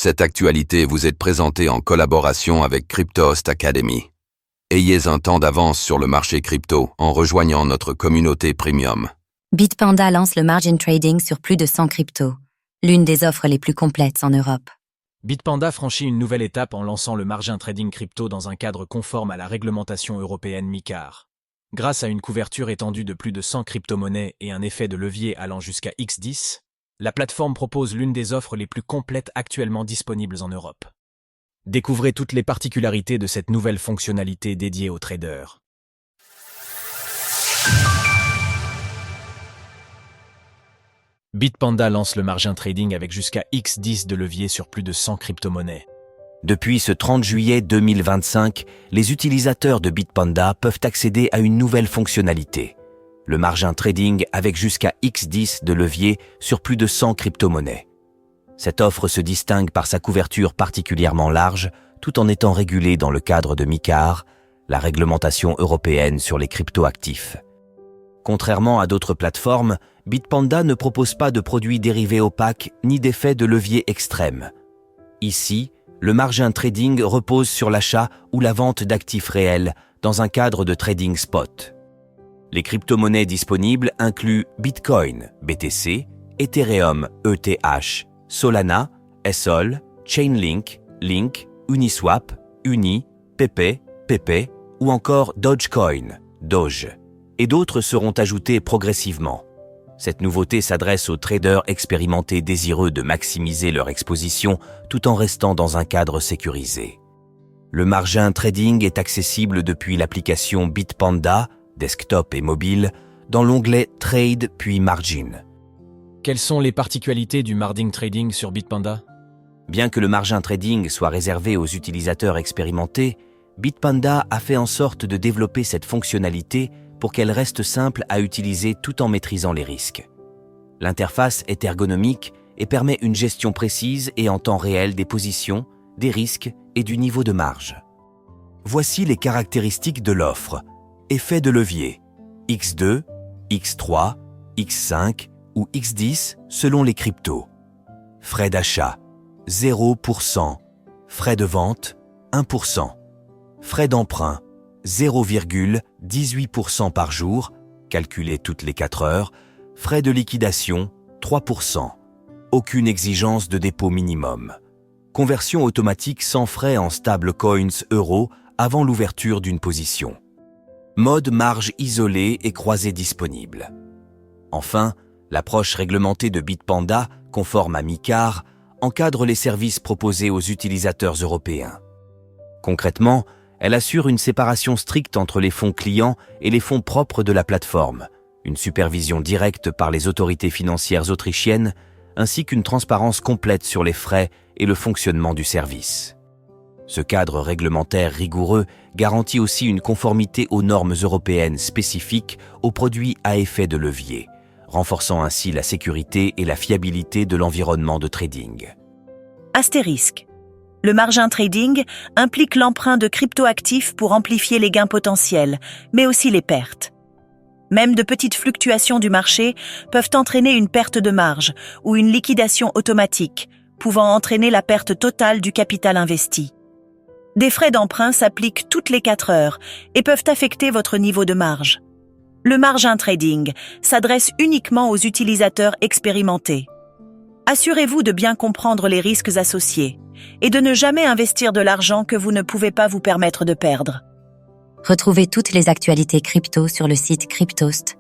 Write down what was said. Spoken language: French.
Cette actualité vous est présentée en collaboration avec Cryptost Academy. Ayez un temps d'avance sur le marché crypto en rejoignant notre communauté premium. Bitpanda lance le margin trading sur plus de 100 cryptos, l'une des offres les plus complètes en Europe. Bitpanda franchit une nouvelle étape en lançant le margin trading crypto dans un cadre conforme à la réglementation européenne MiCAR. Grâce à une couverture étendue de plus de 100 crypto-monnaies et un effet de levier allant jusqu'à X10, la plateforme propose l'une des offres les plus complètes actuellement disponibles en Europe. Découvrez toutes les particularités de cette nouvelle fonctionnalité dédiée aux traders. Bitpanda lance le margin trading avec jusqu'à X10 de levier sur plus de 100 crypto-monnaies. Depuis ce 30 juillet 2025, les utilisateurs de Bitpanda peuvent accéder à une nouvelle fonctionnalité, le margin trading avec jusqu'à X10 de levier sur plus de 100 crypto-monnaies. Cette offre se distingue par sa couverture particulièrement large, tout en étant régulée dans le cadre de MiCAR, la réglementation européenne sur les crypto-actifs. Contrairement à d'autres plateformes, Bitpanda ne propose pas de produits dérivés opaques ni d'effets de levier extrêmes. Ici, le margin trading repose sur l'achat ou la vente d'actifs réels dans un cadre de trading spot. Les crypto-monnaies disponibles incluent Bitcoin, BTC, Ethereum, ETH, Solana, SOL, Chainlink, Link, Uniswap, Uni, Pepe, Pepe ou encore Dogecoin, Doge. Et d'autres seront ajoutés progressivement. Cette nouveauté s'adresse aux traders expérimentés désireux de maximiser leur exposition tout en restant dans un cadre sécurisé. Le margin trading est accessible depuis l'application Bitpanda, desktop et mobile, dans l'onglet Trade puis Margin. Quelles sont les particularités du margin trading sur Bitpanda? Bien que le margin trading soit réservé aux utilisateurs expérimentés, Bitpanda a fait en sorte de développer cette fonctionnalité pour qu'elle reste simple à utiliser tout en maîtrisant les risques. L'interface est ergonomique et permet une gestion précise et en temps réel des positions, des risques et du niveau de marge. Voici les caractéristiques de l'offre. Effet de levier, X2, X3, X5 ou X10 selon les cryptos. Frais d'achat, 0%. Frais de vente, 1%. Frais d'emprunt, 0,18% par jour, calculé toutes les 4 heures. Frais de liquidation, 3%. Aucune exigence de dépôt minimum. Conversion automatique sans frais en stablecoins euros avant l'ouverture d'une position. Mode marge isolée et croisée disponible. Enfin, l'approche réglementée de Bitpanda, conforme à MiCAR, encadre les services proposés aux utilisateurs européens. Concrètement, elle assure une séparation stricte entre les fonds clients et les fonds propres de la plateforme, une supervision directe par les autorités financières autrichiennes, ainsi qu'une transparence complète sur les frais et le fonctionnement du service. Ce cadre réglementaire rigoureux garantit aussi une conformité aux normes européennes spécifiques aux produits à effet de levier, renforçant ainsi la sécurité et la fiabilité de l'environnement de trading. Astérisque. Le margin trading implique l'emprunt de cryptoactifs pour amplifier les gains potentiels, mais aussi les pertes. Même de petites fluctuations du marché peuvent entraîner une perte de marge ou une liquidation automatique, pouvant entraîner la perte totale du capital investi. Des frais d'emprunt s'appliquent toutes les 4 heures et peuvent affecter votre niveau de marge. Le margin trading s'adresse uniquement aux utilisateurs expérimentés. Assurez-vous de bien comprendre les risques associés et de ne jamais investir de l'argent que vous ne pouvez pas vous permettre de perdre. Retrouvez toutes les actualités crypto sur le site cryptost.fr.